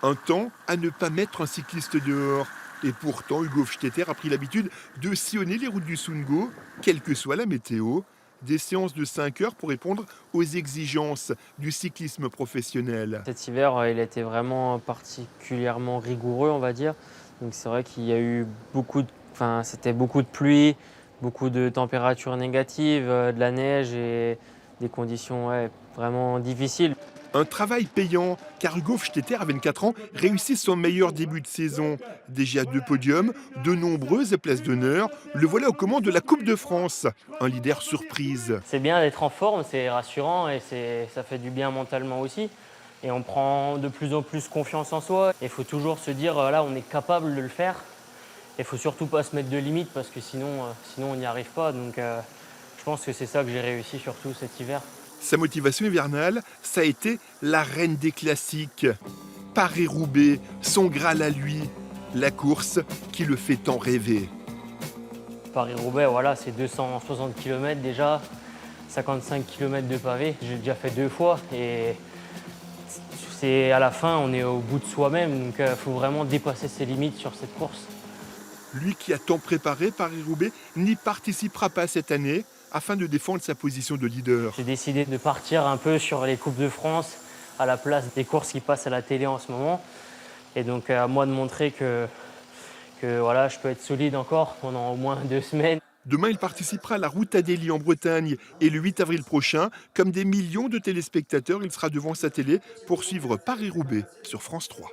Un temps à ne pas mettre un cycliste dehors. Et pourtant, Hugo Hofstetter a pris l'habitude de sillonner les routes du Sundgau, quelle que soit la météo. Des séances de 5 heures pour répondre aux exigences du cyclisme professionnel. Cet hiver, il a été vraiment particulièrement rigoureux, on va dire. Donc c'est vrai qu'il y a eu c'était beaucoup de pluie, beaucoup de températures négatives, de la neige et des conditions ouais, vraiment difficiles. Un travail payant, car Hugo Hofstetter, à 24 ans, réussit son meilleur début de saison. Déjà 2 podiums, de nombreuses places d'honneur, le voilà aux commandes de la Coupe de France. Un leader surprise. C'est bien d'être en forme, c'est rassurant et ça fait du bien mentalement aussi. Et on prend de plus en plus confiance en soi. Il faut toujours se dire, là, on est capable de le faire. Il faut surtout pas se mettre de limites parce que sinon on n'y arrive pas. Donc je pense que c'est ça que j'ai réussi surtout cet hiver. Sa motivation hivernale, ça a été la reine des classiques. Paris-Roubaix, son Graal à lui, la course qui le fait tant rêver. Paris-Roubaix, voilà, c'est 260 km déjà, 55 km de pavé. J'ai déjà fait 2 fois et c'est à la fin, on est au bout de soi-même. Donc il faut vraiment dépasser ses limites sur cette course. Lui qui a tant préparé Paris-Roubaix n'y participera pas cette année afin de défendre sa position de leader. J'ai décidé de partir un peu sur les Coupes de France à la place des courses qui passent à la télé en ce moment. Et donc à moi de montrer que voilà, je peux être solide encore pendant au moins 2 semaines. Demain, il participera à la Route Adélie en Bretagne et le 8 avril prochain, comme des millions de téléspectateurs, il sera devant sa télé pour suivre Paris-Roubaix sur France 3.